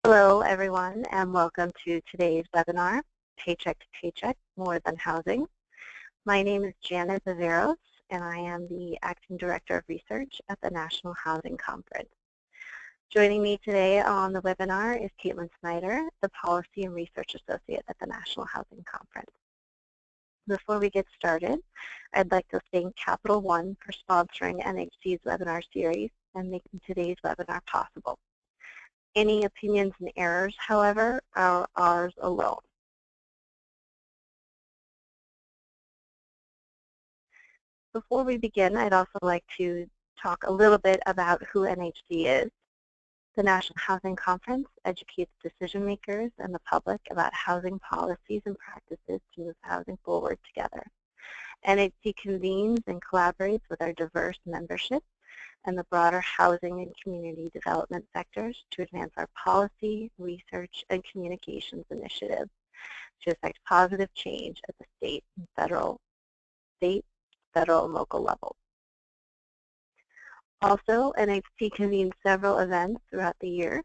Hello, everyone, and welcome to today's webinar, Paycheck to Paycheck, More Than Housing. My name is Janet Viveros, and I am the Acting Director of Research at the National Housing Conference. Joining me today on the webinar is Caitlin Snyder, the Policy and Research Associate at the National Housing Conference. Before we get started, I'd like to thank Capital One for sponsoring NHC's webinar series and making today's webinar possible. Any opinions and errors, however, are ours alone. Before we begin, I'd also like to talk a little bit about who NHC is. The National Housing Conference educates decision makers and the public about housing policies and practices to move housing forward together. NHC convenes and collaborates with our diverse membership and the broader housing and community development sectors to advance our policy, research, and communications initiatives to affect positive change at the state, federal, and local levels. Also, NHC convenes several events throughout the year.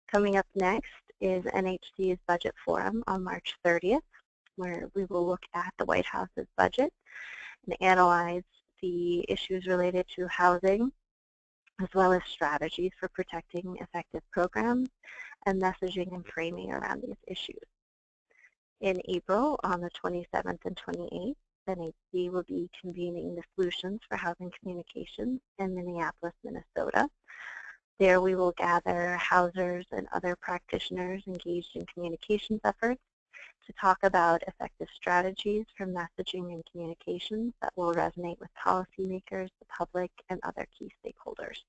Coming up next is NHC's Budget Forum on March 30th, where we will look at the White House's budget and analyze the issues related to housing, as well as strategies for protecting effective programs and messaging and framing around these issues. In April, on the 27th and 28th, NHC will be convening the Solutions for Housing Communications in Minneapolis, Minnesota. There we will gather housers and other practitioners engaged in communications efforts to talk about effective strategies for messaging and communications that will resonate with policymakers, the public, and other key stakeholders.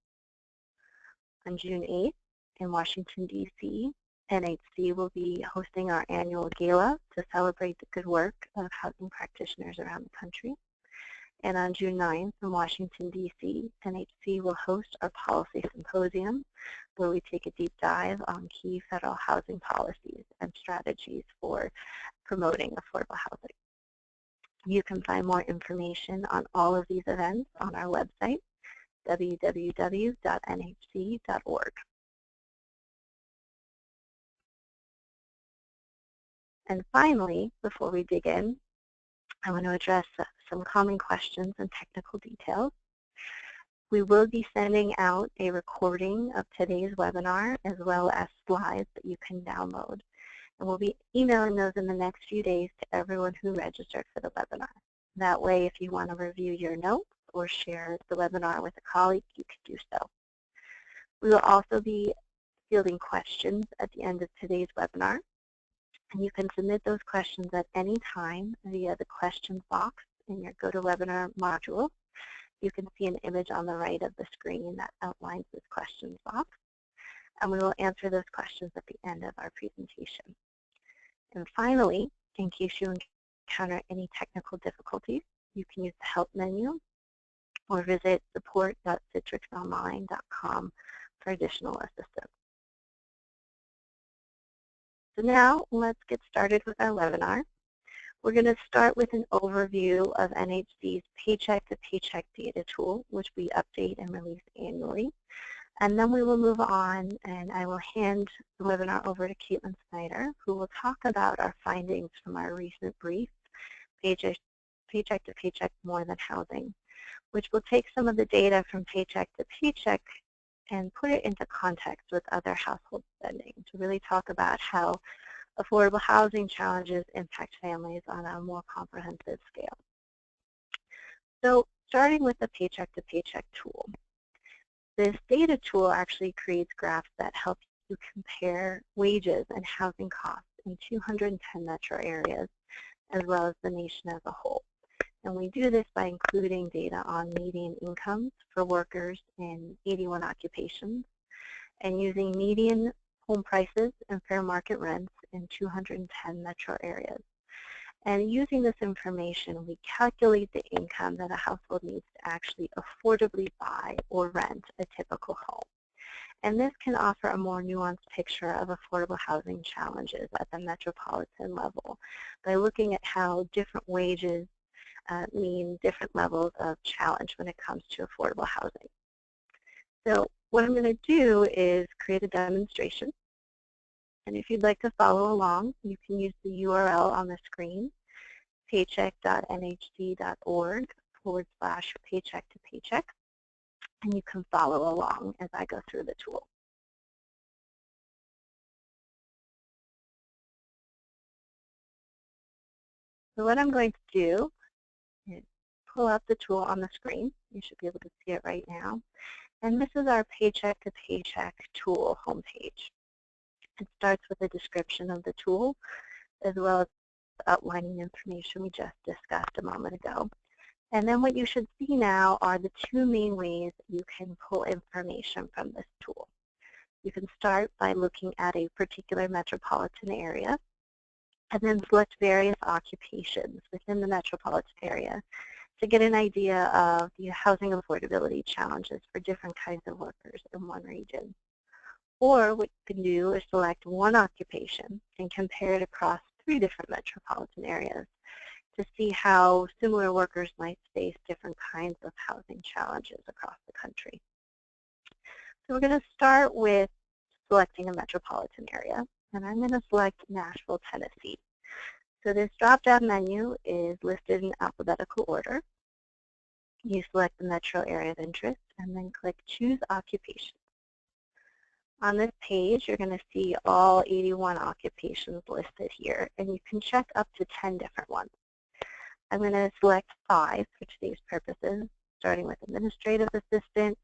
On June 8th, in Washington, D.C., NHC will be hosting our annual gala to celebrate the good work of housing practitioners around the country. And on June 9th, in Washington, D.C., NHC will host our policy symposium, where we take a deep dive on key federal housing policies and strategies for promoting affordable housing. You can find more information on all of these events on our website, www.nhc.org. And finally, before we dig in, I want to address some common questions and technical details. We will be sending out a recording of today's webinar as well as slides that you can download. And we'll be emailing those in the next few days to everyone who registered for the webinar. That way, if you want to review your notes or share the webinar with a colleague, you can do so. We will also be fielding questions at the end of today's webinar. And you can submit those questions at any time via the questions box in your GoToWebinar module. You can see an image on the right of the screen that outlines this questions box. And we will answer those questions at the end of our presentation. And finally, in case you encounter any technical difficulties, you can use the help menu or visit support.citrixonline.com for additional assistance. So now let's get started with our webinar. We're going to start with an overview of NHC's Paycheck to Paycheck data tool, which we update and release annually. And then we will move on, and I will hand the webinar over to Caitlin Snyder, who will talk about our findings from our recent brief, Paycheck to Paycheck More Than Housing, which will take some of the data from Paycheck to Paycheck and put it into context with other household spending to really talk about how affordable housing challenges impact families on a more comprehensive scale. So starting with the Paycheck to Paycheck tool. This data tool actually creates graphs that help you compare wages and housing costs in 210 metro areas as well as the nation as a whole. And we do this by including data on median incomes for workers in 81 occupations and using median home prices and fair market rents in 210 metro areas. And using this information, we calculate the income that a household needs to actually affordably buy or rent a typical home. And this can offer a more nuanced picture of affordable housing challenges at the metropolitan level by looking at how different wages mean different levels of challenge when it comes to affordable housing. So what I'm going to do is create a demonstration And if you'd like to follow along, you can use the URL on the screen, paycheck.nhd.org/paycheck to paycheck, and you can follow along as I go through the tool. So what I'm going to do is pull up the tool on the screen. You should be able to see it right now. And this is our Paycheck to Paycheck tool homepage. It starts with a description of the tool, as well as outlining information we just discussed a moment ago. And then what you should see now are the two main ways you can pull information from this tool. You can start by looking at a particular metropolitan area, and then select various occupations within the metropolitan area to get an idea of the housing affordability challenges for different kinds of workers in one region. Or what you can do is select one occupation and compare it across 3 different metropolitan areas to see how similar workers might face different kinds of housing challenges across the country. So we're going to start with selecting a metropolitan area, and I'm going to select Nashville, Tennessee. So this drop-down menu is listed in alphabetical order. You select the metro area of interest and then click Choose Occupation. On this page, you're going to see all 81 occupations listed here, and you can check up to 10 different ones. I'm going to select 5 for today's purposes, starting with administrative assistant,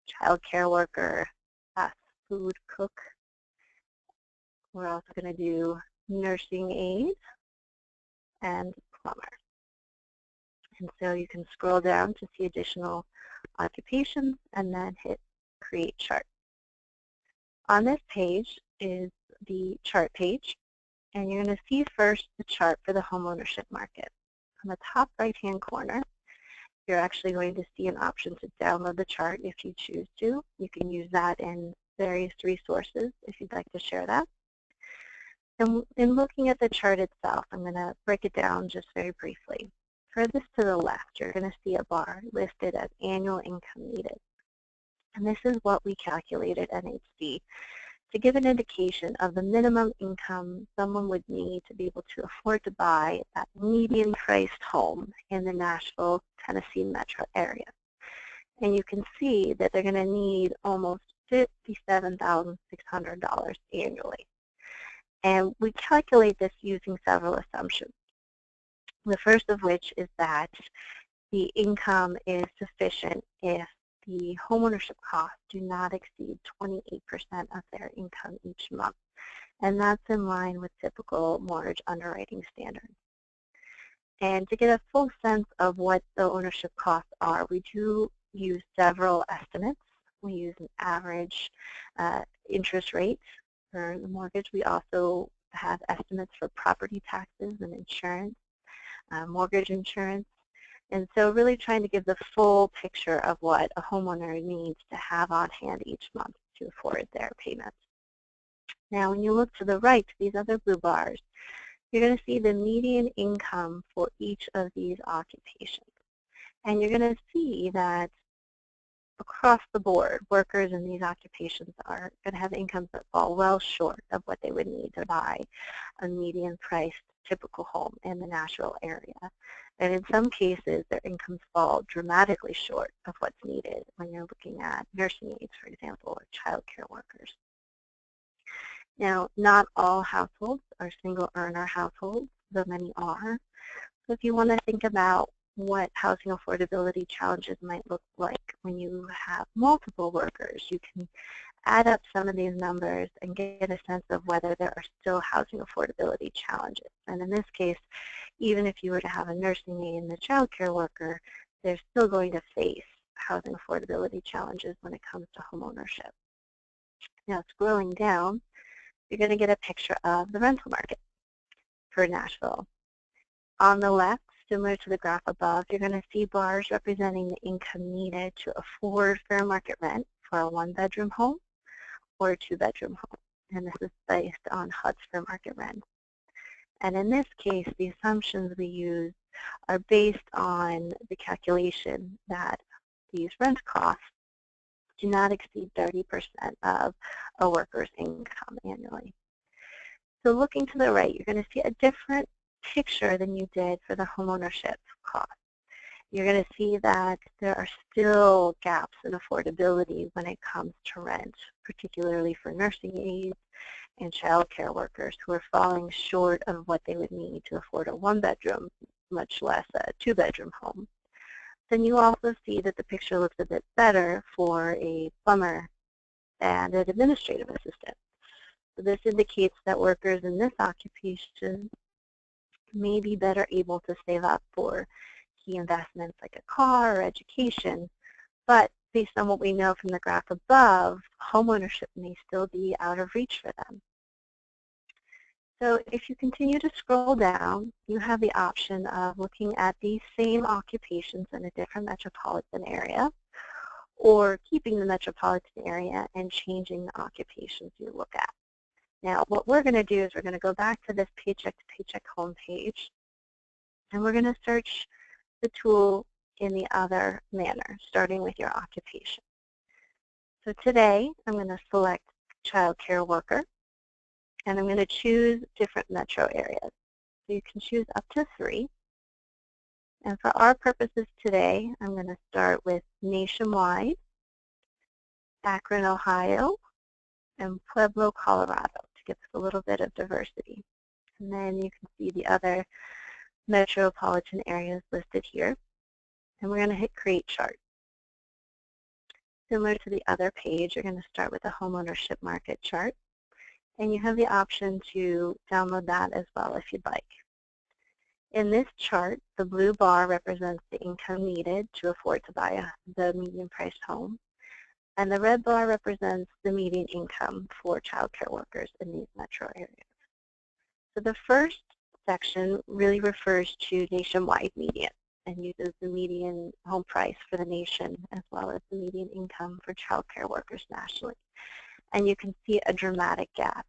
childcare worker, fast food cook. We're also going to do nursing aide and plumber. And so you can scroll down to see additional occupations and then hit Create Chart. On this page is the chart page, and you're going to see first the chart for the homeownership market. On the top right-hand corner, you're actually going to see an option to download the chart if you choose to. You can use that in various resources if you'd like to share that. And in looking at the chart itself, I'm going to break it down just very briefly. Furthest to the left, you're going to see a bar listed as annual income needed. And this is what we calculated at NHD to give an indication of the minimum income someone would need to be able to afford to buy that median-priced home in the Nashville, Tennessee metro area. And you can see that they're going to need almost $57,600 annually. And we calculate this using several assumptions. The first of which is that the income is sufficient if the homeownership costs do not exceed 28% of their income each month. And that's in line with typical mortgage underwriting standards. And to get a full sense of what the ownership costs are, we do use several estimates. We use an average interest rate for the mortgage. We also have estimates for property taxes and insurance, mortgage insurance. And so really trying to give the full picture of what a homeowner needs to have on hand each month to afford their payments. Now when you look to the right, these other blue bars, you're going to see the median income for each of these occupations. And you're going to see that across the board, workers in these occupations are going to have incomes that fall well short of what they would need to buy a median-priced typical home in the Nashville area. And in some cases, their incomes fall dramatically short of what's needed when you're looking at nursing aides, for example, or childcare workers. Now, not all households are single-earner households, though many are. So if you want to think about what housing affordability challenges might look like when you have multiple workers, you can add up some of these numbers and get a sense of whether there are still housing affordability challenges. And in this case, even if you were to have a nursing aide and a childcare worker, they're still going to face housing affordability challenges when it comes to homeownership. Now, scrolling down, you're going to get a picture of the rental market for Nashville. On the left, similar to the graph above, you're going to see bars representing the income needed to afford fair market rent for a 1-bedroom home or a 2-bedroom home. And this is based on HUD's fair market rent. And in this case, the assumptions we use are based on the calculation that these rent costs do not exceed 30% of a worker's income annually. So looking to the right, you're going to see a different picture than you did for the homeownership cost. You're going to see that there are still gaps in affordability when it comes to rent, particularly for nursing aides and childcare workers who are falling short of what they would need to afford a one-bedroom, much less a two-bedroom home. Then you also see that the picture looks a bit better for a plumber and an administrative assistant. So this indicates that workers in this occupation may be better able to save up for key investments like a car or education, but based on what we know from the graph above, homeownership may still be out of reach for them. So if you continue to scroll down, you have the option of looking at these same occupations in a different metropolitan area, or keeping the metropolitan area and changing the occupations you look at. Now, what we're going to do is we're going to go back to this Paycheck to Paycheck homepage, and we're going to search the tool in the other manner, starting with your occupation. So today, I'm going to select Childcare Worker, and I'm going to choose different metro areas. So you can choose up to 3. And for our purposes today, I'm going to start with Nationwide, Akron, Ohio, and Pueblo, Colorado, to give us a little bit of diversity. And then you can see the other metropolitan areas listed here. And we're going to hit Create Chart. Similar to the other page, you're going to start with a homeownership market chart. And you have the option to download that as well if you'd like. In this chart, the blue bar represents the income needed to afford to buy the median-priced home. And the red bar represents the median income for childcare workers in these metro areas. So the first section really refers to nationwide median and uses the median home price for the nation as well as the median income for childcare workers nationally. And you can see a dramatic gap.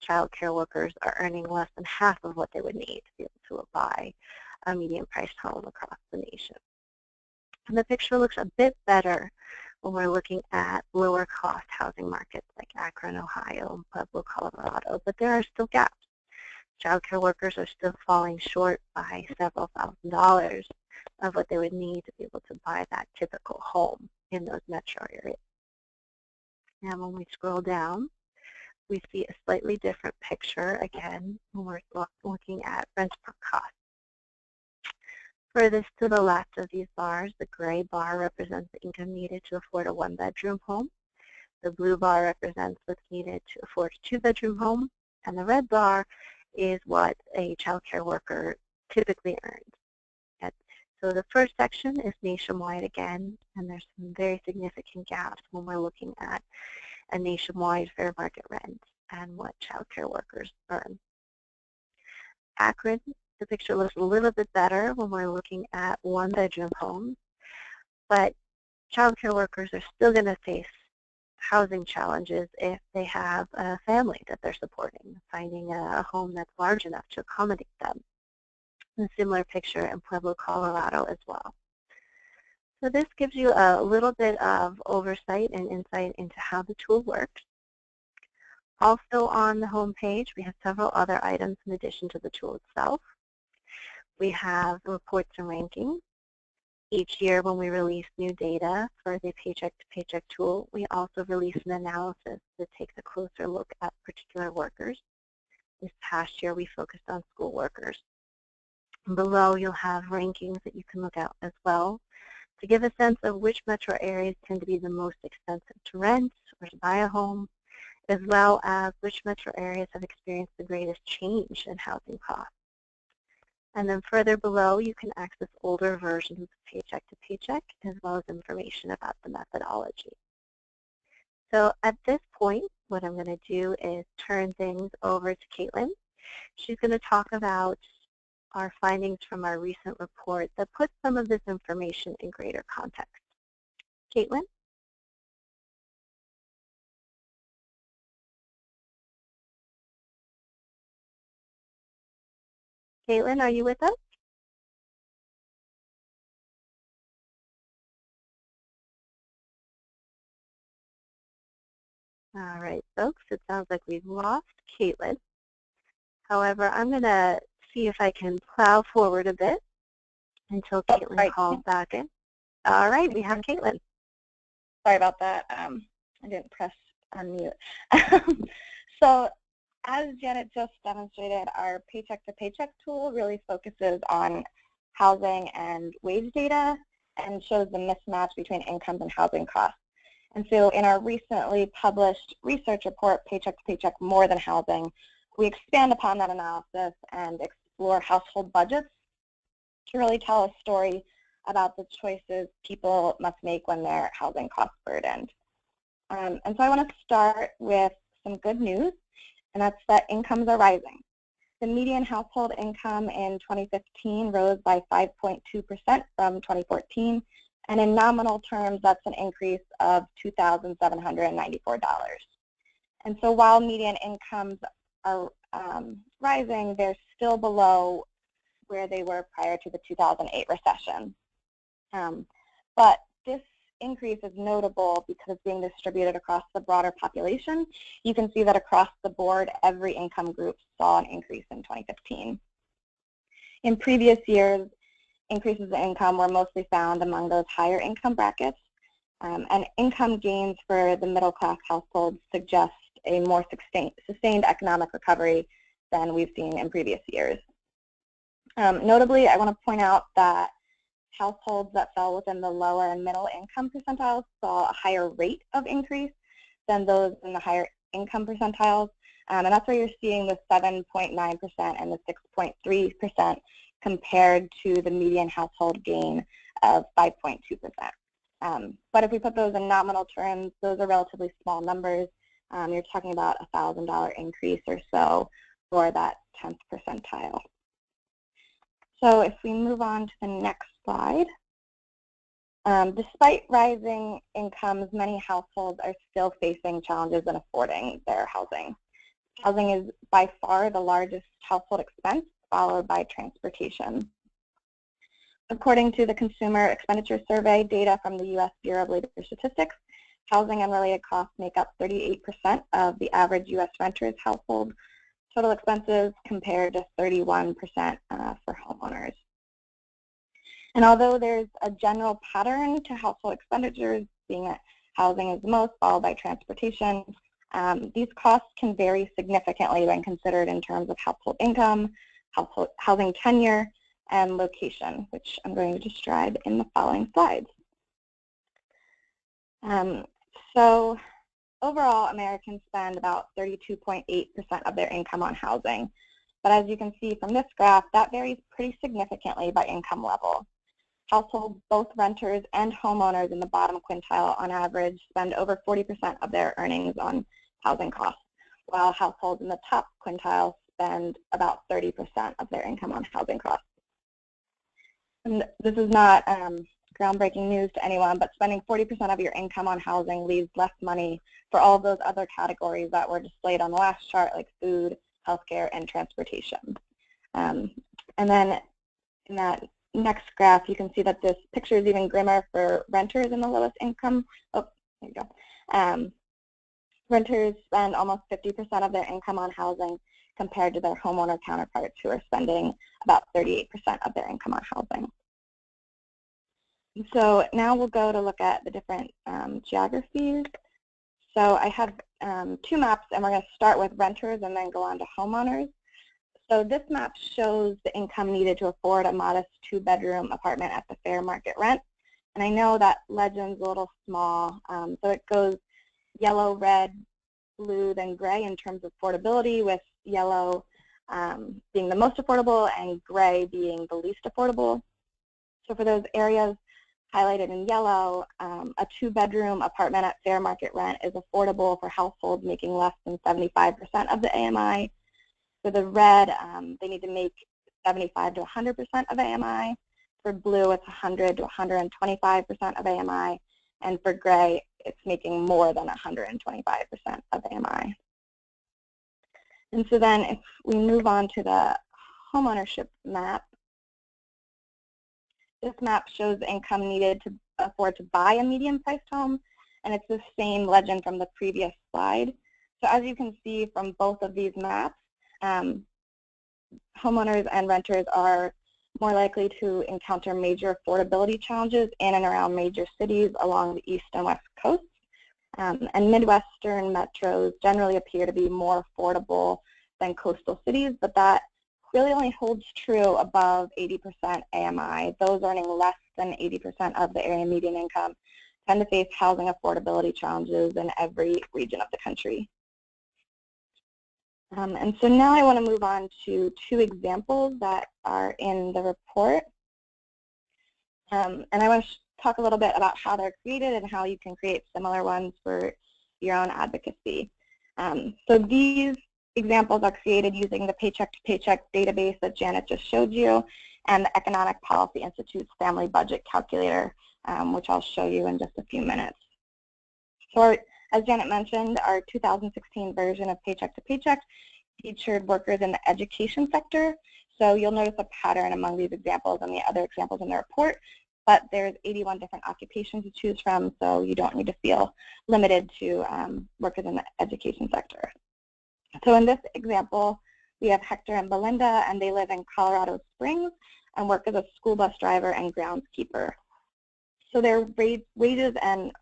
Childcare workers are earning less than half of what they would need to be able to buy a median-priced home across the nation. And the picture looks a bit better when we're looking at lower-cost housing markets like Akron, Ohio, and Pueblo, Colorado, but there are still gaps. Childcare workers are still falling short by several $1,000s of what they would need to be able to buy that typical home in those metro areas. Now when we scroll down, we see a slightly different picture again when we're looking at rent per cost. Furthest to the left of these bars, the gray bar represents the income needed to afford a one-bedroom home. The blue bar represents what's needed to afford a two-bedroom home. And the red bar is what a childcare worker typically earns. So the first section is nationwide again, and there's some very significant gaps when we're looking at a nationwide fair market rent and what childcare workers earn. Akron, the picture looks a little bit better when we're looking at one-bedroom homes, but childcare workers are still going to face housing challenges if they have a family that they're supporting, finding a home that's large enough to accommodate them. A similar picture in Pueblo, Colorado as well. So this gives you a little bit of oversight and insight into how the tool works. Also on the home page, we have several other items in addition to the tool itself. We have reports and rankings. Each year when we release new data for the Paycheck to Paycheck tool, we also release an analysis that takes a closer look at particular workers. This past year we focused on school workers. And below you'll have rankings that you can look at as well to give a sense of which metro areas tend to be the most expensive to rent or to buy a home, as well as which metro areas have experienced the greatest change in housing costs. And then further below, you can access older versions of Paycheck to Paycheck, as well as information about the methodology. So at this point, what I'm going to do is turn things over to Caitlin. She's going to talk about our findings from our recent report that puts some of this information in greater context. Caitlin? Caitlin, are you with us? All right, folks, it sounds like we've lost Caitlin. However, I'm going to see if I can plow forward a bit until Caitlin calls back in. All right, we have Caitlin. Sorry about that. I didn't press unmute. So as Janet just demonstrated, our Paycheck to Paycheck tool really focuses on housing and wage data and shows the mismatch between incomes and housing costs. And so in our recently published research report, Paycheck to Paycheck More Than Housing, we expand upon that analysis and explore household budgets to really tell a story about the choices people must make when they're housing cost burdened. And so I want to start with some good news, and that's that incomes are rising. The median household income in 2015 rose by 5.2% from 2014, and in nominal terms, that's an increase of $2,794. And so while median incomes are rising, they're still below where they were prior to the 2008 recession. But this increase is notable because it's being distributed across the broader population. You can see that across the board, every income group saw an increase in 2015. In previous years, increases in income were mostly found among those higher income brackets, and income gains for the middle class households suggest a more sustained economic recovery than we've seen in previous years. Notably, I want to point out that households that fell within the lower and middle income percentiles saw a higher rate of increase than those in the higher income percentiles, and that's where you're seeing the 7.9% and the 6.3% compared to the median household gain of 5.2%. But if we put those in nominal terms, those are relatively small numbers. You're talking about a $1,000 increase or so for that 10th percentile. So if we move on to the next slide, despite rising incomes, many households are still facing challenges in affording their housing. Housing is by far the largest household expense, followed by transportation. According to the Consumer Expenditure Survey data from the U.S. Bureau of Labor Statistics, housing and related costs make up 38% of the average U.S. renter's household total expenses, compared to 31% for homeowners. And although there's a general pattern to household expenditures, being that housing is the most, followed by transportation, these costs can vary significantly when considered in terms of household income, housing tenure, and location, which I'm going to describe in the following slides. So overall, Americans spend about 32.8% of their income on housing. But as you can see from this graph, that varies pretty significantly by income level. Households, both renters and homeowners in the bottom quintile on average, spend over 40% of their earnings on housing costs, while households in the top quintile spend about 30% of their income on housing costs. And this is not groundbreaking news to anyone, but spending 40% of your income on housing leaves less money for all of those other categories that were displayed on the last chart, like food, healthcare, and transportation. And then in that next graph, you can see that this picture is even grimmer for renters in the lowest income. Oh, there you go. Renters spend almost 50% of their income on housing compared to their homeowner counterparts, who are spending about 38% of their income on housing. So now we'll go to look at the different geographies. So I have two maps, and we're going to start with renters and then go on to homeowners. So this map shows the income needed to afford a modest 2-bedroom apartment at the fair market rent. And I know that legend's a little small, so it goes yellow, red, blue, then gray in terms of affordability, with yellow being the most affordable and gray being the least affordable. So for those areas highlighted in yellow, a 2-bedroom apartment at fair market rent is affordable for households making less than 75% of the AMI. For the red, they need to make 75 to 100% of AMI. For blue, it's 100 to 125% of AMI. And for gray, it's making more than 125% of AMI. And so then if we move on to the homeownership map, this map shows the income needed to afford to buy a medium-priced home, and it's the same legend from the previous slide. So as you can see from both of these maps, homeowners and renters are more likely to encounter major affordability challenges in and around major cities along the east and west coasts. And Midwestern metros generally appear to be more affordable than coastal cities, but that really only holds true above 80% AMI. Those earning less than 80% of the area median income tend to face housing affordability challenges in every region of the country. And so now I want to move on to two examples that are in the report. And I want to talk a little bit about how they're created and how you can create similar ones for your own advocacy. So these examples are created using the Paycheck to Paycheck database that Janet just showed you and the Economic Policy Institute's Family Budget Calculator, which I'll show you in just a few minutes. So as Janet mentioned, our 2016 version of Paycheck to Paycheck featured workers in the education sector. So you'll notice a pattern among these examples and the other examples in the report, but there's 81 different occupations to choose from, so you don't need to feel limited to workers in the education sector. So in this example, we have Hector and Belinda, and they live in Colorado Springs and work as a school bus driver and groundskeeper. So their wages and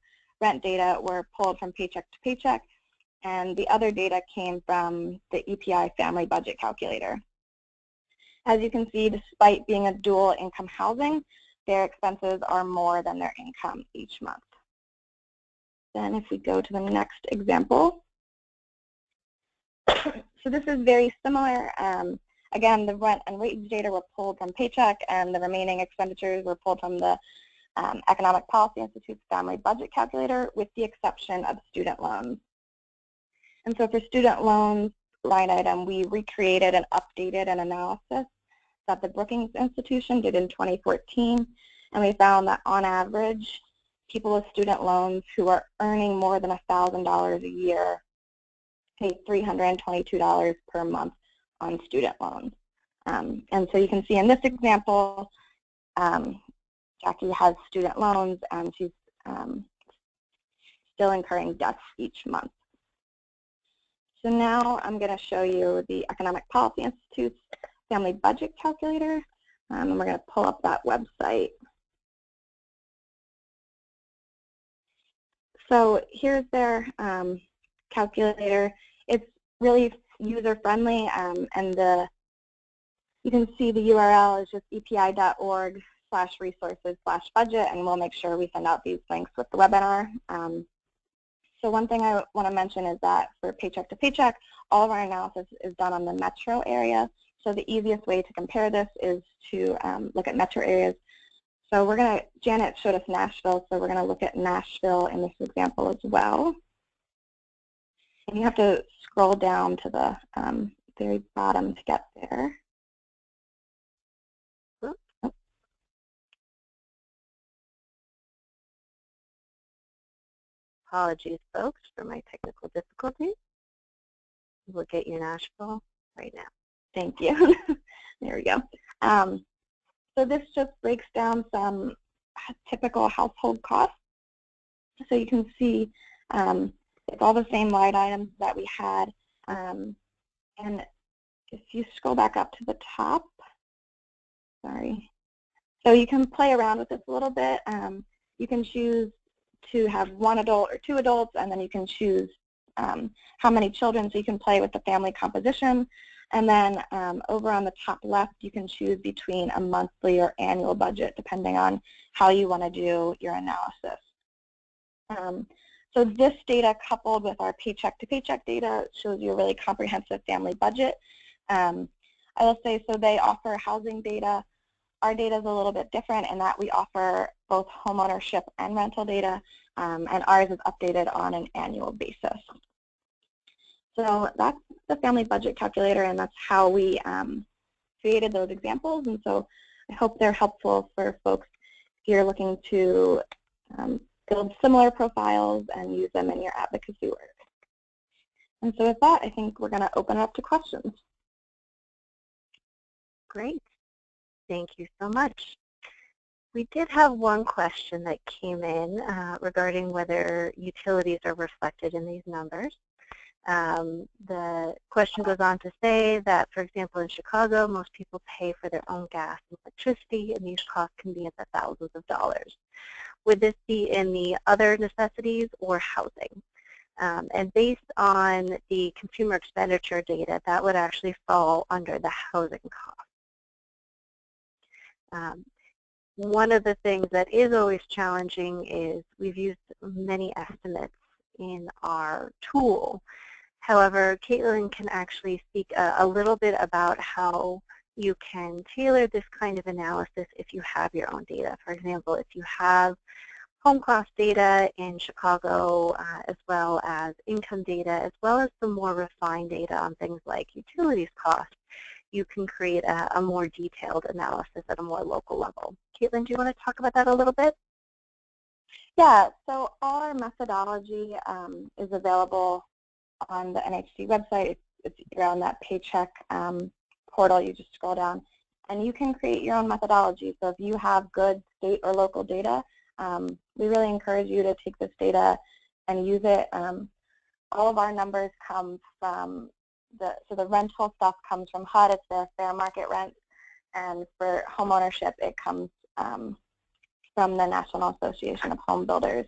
rent data were pulled from Paycheck to Paycheck, and the other data came from the EPI Family Budget Calculator. As you can see, despite being a dual income housing, their expenses are more than their income each month. Then if we go to the next example, so this is very similar. Again, the rent and wage data were pulled from Paycheck, and the remaining expenditures were pulled from the Economic Policy Institute's Family Budget Calculator, with the exception of student loans. And so for student loans line item, we recreated and updated an analysis that the Brookings Institution did in 2014, and we found that on average, people with student loans who are earning more than $1,000 a year pay $322 per month on student loans. And so you can see in this example, Jackie has student loans and she's still incurring debts each month. So now I'm going to show you the Economic Policy Institute's Family Budget Calculator, and we're going to pull up that website. So here's their calculator. It's really user-friendly, and you can see the URL is just epi.org/resources/budget, and we'll make sure we send out these links with the webinar. So one thing I want to mention is that for Paycheck to Paycheck, all of our analysis is done on the metro area. So the easiest way to compare this is to look at metro areas. So we're going to, Janet showed us Nashville, so we're going to look at Nashville in this example as well. And you have to scroll down to the very bottom to get there. Apologies, folks, for my technical difficulties. We'll get you Nashville right now. Thank you. There we go. So this just breaks down some typical household costs. So you can see it's all the same line items that we had. And if you scroll back up to the top, sorry. So you can play around with this a little bit. You can choose to have one adult or two adults, and then you can choose how many children, so you can play with the family composition. And then over on the top left, you can choose between a monthly or annual budget, depending on how you want to do your analysis. So this data, coupled with our Paycheck to Paycheck data, shows you a really comprehensive family budget. I will say, so they offer housing data. Our data is a little bit different in that we offer both homeownership and rental data, and ours is updated on an annual basis. So that's the Family Budget Calculator, and that's how we created those examples. And so I hope they're helpful for folks if you're looking to build similar profiles and use them in your advocacy work. And so with that, I think we're going to open it up to questions. Great. Thank you so much. We did have one question that came in regarding whether utilities are reflected in these numbers. The question goes on to say that, for example, in Chicago, most people pay for their own gas and electricity, and these costs can be in the thousands of dollars. Would this be in the other necessities or housing? And based on the consumer expenditure data, that would actually fall under the housing cost. One of the things that is always challenging is we've used many estimates in our tool. However, Caitlin can actually speak a little bit about how you can tailor this kind of analysis if you have your own data. For example, if you have home cost data in Chicago, as well as income data, as well as some more refined data on things like utilities costs, you can create a more detailed analysis at a more local level. Caitlin, do you want to talk about that a little bit? Yeah, so all our methodology is available on the NHC website. It's around that Paycheck portal. You just scroll down, and you can create your own methodology. So if you have good state or local data, we really encourage you to take this data and use it. All of our numbers come from the rental stuff comes from HUD. It's the fair market rent, and for home ownership, it comes from the National Association of Home Builders,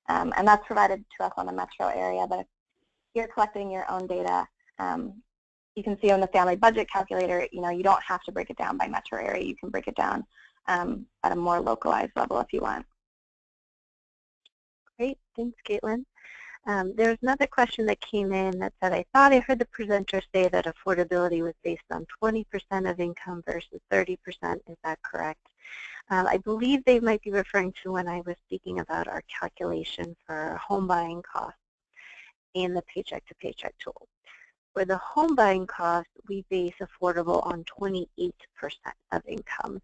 and that's provided to us on the metro area. But if you're collecting your own data, you can see on the family budget calculator, you don't have to break it down by metro area. You can break it down at a more localized level if you want. Great, thanks, Caitlin. There's another question that came in that said, I thought I heard the presenter say that affordability was based on 20% of income versus 30%. Is that correct? I believe they might be referring to when I was speaking about our calculation for home buying costs in the Paycheck to Paycheck tool. For the home buying cost, we base affordable on 28% of income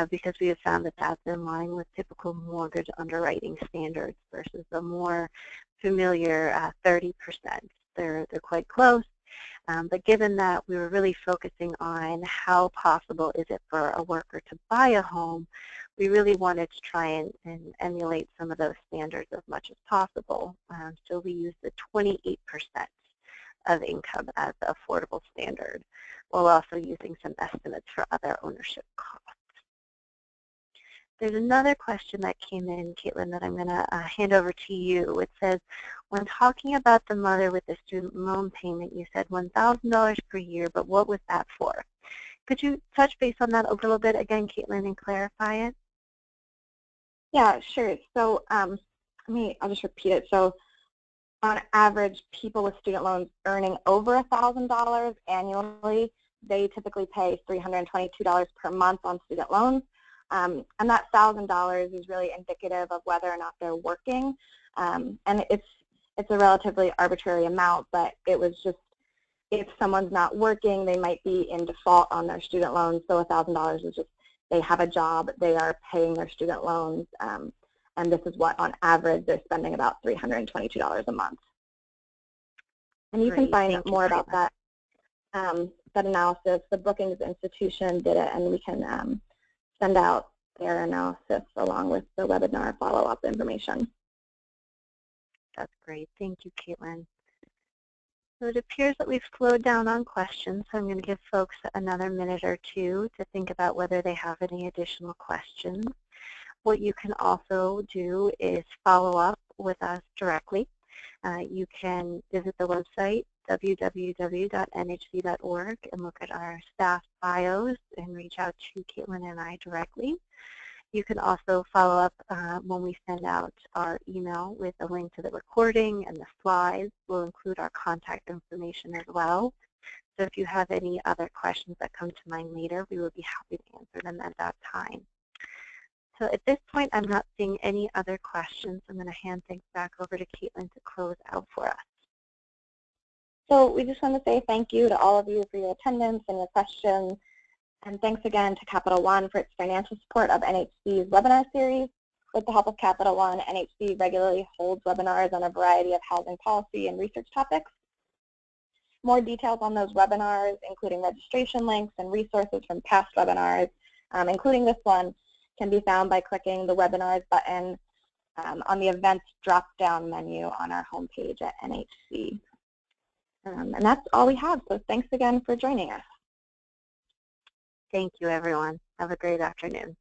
because we have found that that's in line with typical mortgage underwriting standards versus the more familiar 30%. They're quite close, but given that we were really focusing on how possible is it for a worker to buy a home, we really wanted to try and emulate some of those standards as much as possible. So we used the 28% of income as the affordable standard, while also using some estimates for other ownership costs. There's another question that came in, Caitlin, that I'm going to hand over to you. It says, when talking about the mother with the student loan payment, you said $1,000 per year, but what was that for? Could you touch base on that a little bit again, Caitlin, and clarify it? Yeah, sure. So I'll just repeat it. So on average, people with student loans earning over $1,000 annually, they typically pay $322 per month on student loans. And that $1,000 is really indicative of whether or not they're working. And it's a relatively arbitrary amount, but it was just, if someone's not working, they might be in default on their student loans. So $1,000 is just, they have a job, they are paying their student loans, and this is what, on average, they're spending about $322 a month. And you can find more about that analysis. The Brookings Institution did it, and we can send out their analysis along with the webinar follow-up information. That's great. Thank you, Caitlin. So it appears that we've slowed down on questions, so I'm going to give folks another minute or two to think about whether they have any additional questions. What you can also do is follow up with us directly. You can visit the website, www.nhc.org, and look at our staff bios and reach out to Caitlin and I directly. You can also follow up when we send out our email with a link to the recording and the slides. We'll include our contact information as well. So if you have any other questions that come to mind later, we will be happy to answer them at that time. So at this point, I'm not seeing any other questions. I'm going to hand things back over to Caitlin to close out for us. So we just want to say thank you to all of you for your attendance and your questions. And thanks again to Capital One for its financial support of NHC's webinar series. With the help of Capital One, NHC regularly holds webinars on a variety of housing policy and research topics. More details on those webinars, including registration links and resources from past webinars, including this one, can be found by clicking the webinars button on the events drop-down menu on our homepage at NHC. And that's all we have. So thanks again for joining us. Thank you, everyone. Have a great afternoon.